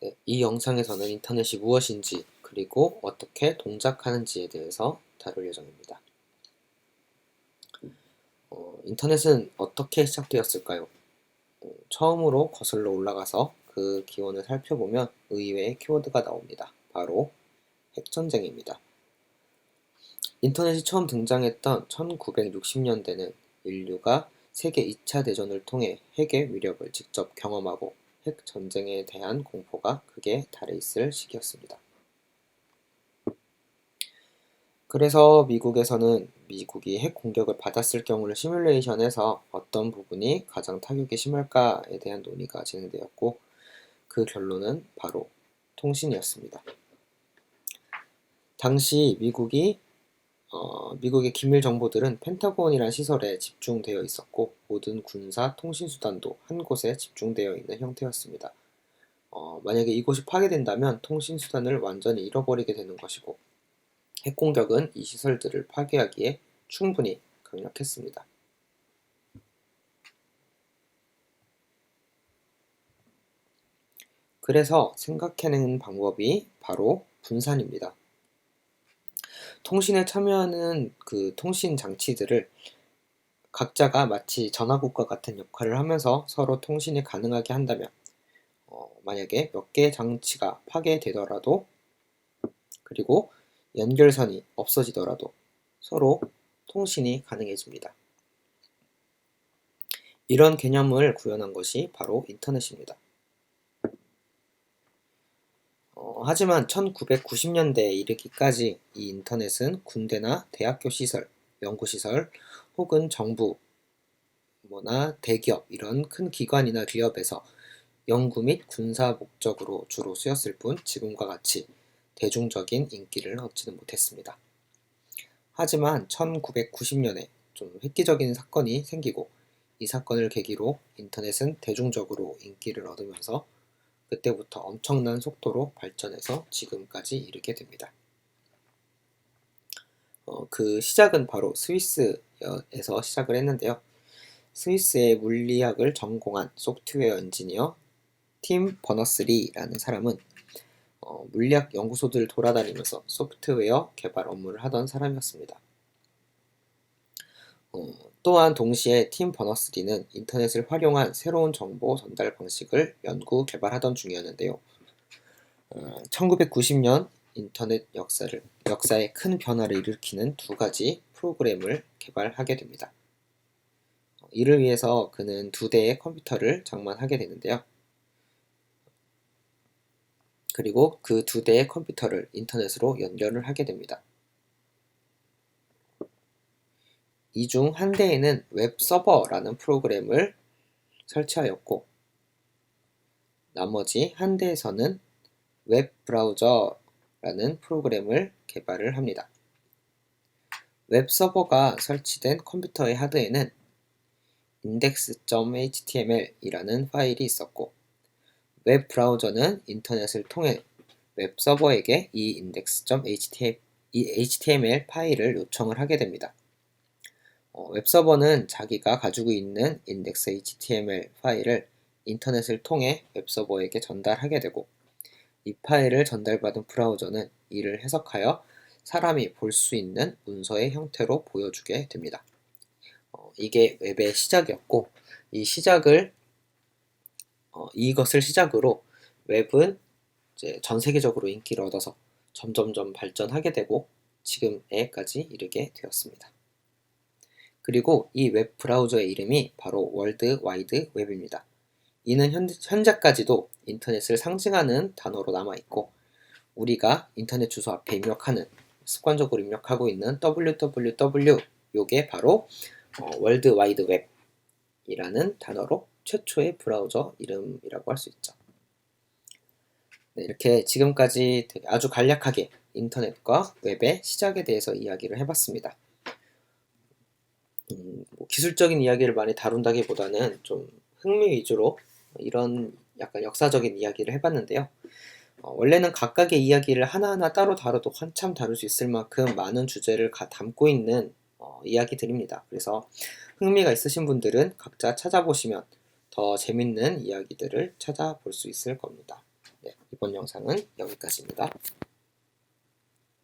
네, 이 영상에서는 인터넷이 무엇인지 그리고 어떻게 동작하는지에 대해서 다룰 예정입니다. 인터넷은 어떻게 시작되었을까요? 처음으로 거슬러 올라가서 그 기원을 살펴보면 의외의 키워드가 나옵니다. 바로 핵전쟁입니다. 인터넷이 처음 등장했던 1960년대는 인류가 세계 2차 대전을 통해 핵의 위력을 직접 경험하고 핵전쟁에 대한 공포가 극에 달해 있을 시기였습니다. 그래서 미국에서는 미국이 핵 공격을 받았을 경우를 시뮬레이션해서 어떤 부분이 가장 타격이 심할까에 대한 논의가 진행되었고, 그 결론은 바로 통신이었습니다. 당시 미국의 기밀 정보들은 펜타곤이라는 시설에 집중되어 있었고, 모든 군사 통신 수단도 한 곳에 집중되어 있는 형태였습니다. 만약에 이곳이 파괴된다면 통신 수단을 완전히 잃어버리게 되는 것이고, 핵공격은 이 시설들을 파괴하기에 충분히 강력했습니다. 그래서 생각해낸 방법이 바로 분산입니다. 통신에 참여하는 그 통신 장치들을 각자가 마치 전화국과 같은 역할을 하면서 서로 통신이 가능하게 한다면, 만약에 몇 개의 장치가 파괴되더라도, 그리고 연결선이 없어지더라도 서로 통신이 가능해집니다. 이런 개념을 구현한 것이 바로 인터넷입니다. 하지만 1990년대에 이르기까지 이 인터넷은 군대나 대학교 시설, 연구시설 혹은 정부, 대기업 이런 큰 기관이나 기업에서 연구 및 군사 목적으로 주로 쓰였을 뿐 지금과 같이 대중적인 인기를 얻지는 못했습니다. 하지만 1990년에 좀 획기적인 사건이 생기고 이 사건을 계기로 인터넷은 대중적으로 인기를 얻으면서 그때부터 엄청난 속도로 발전해서 지금까지 이르게 됩니다. 그 시작은 바로 스위스에서 시작을 했는데요. 스위스의 물리학을 전공한 소프트웨어 엔지니어 팀 버너스리라는 사람은 물리학 연구소들을 돌아다니면서 소프트웨어 개발 업무를 하던 사람이었습니다. 또한 동시에 팀 버너스리는 인터넷을 활용한 새로운 정보 전달 방식을 연구 개발하던 중이었는데요. 1990년 인터넷 역사에 큰 변화를 일으키는 두 가지 프로그램을 개발하게 됩니다. 이를 위해서 그는 2대의 컴퓨터를 장만하게 되는데요. 그리고 그 2대의 컴퓨터를 인터넷으로 연결을 하게 됩니다. 이 중 한 대에는 웹서버라는 프로그램을 설치하였고, 나머지 한 대에서는 웹브라우저라는 프로그램을 개발을 합니다. 웹서버가 설치된 컴퓨터의 하드에는 index.html이라는 파일이 있었고, 웹브라우저는 인터넷을 통해 웹서버에게 이 index.html 파일을 요청을 하게 됩니다. 웹서버는 자기가 가지고 있는 index.html 파일을 인터넷을 통해 웹서버에게 전달하게 되고, 이 파일을 전달받은 브라우저는 이를 해석하여 사람이 볼 수 있는 문서의 형태로 보여주게 됩니다. 이게 웹의 시작이었고, 이것을 시작으로 웹은 이제 전 세계적으로 인기를 얻어서 점점점 발전하게 되고 지금에까지 이르게 되었습니다. 그리고 이 웹 브라우저의 이름이 바로 월드 와이드 웹입니다. 이는 현재까지도 인터넷을 상징하는 단어로 남아있고, 우리가 인터넷 주소 앞에 습관적으로 입력하고 있는 www, 요게 바로 월드 와이드 웹이라는 단어로 최초의 브라우저 이름이라고 할 수 있죠. 네, 이렇게 지금까지 되게 아주 간략하게 인터넷과 웹의 시작에 대해서 이야기를 해봤습니다. 기술적인 이야기를 많이 다룬다기보다는 좀 흥미 위주로 이런 약간 역사적인 이야기를 해봤는데요. 원래는 각각의 이야기를 하나하나 따로 다뤄도 한참 다룰 수 있을 만큼 많은 주제를 담고 있는 이야기들입니다. 그래서 흥미가 있으신 분들은 각자 찾아보시면 더 재밌는 이야기들을 찾아볼 수 있을 겁니다. 네, 이번 영상은 여기까지입니다.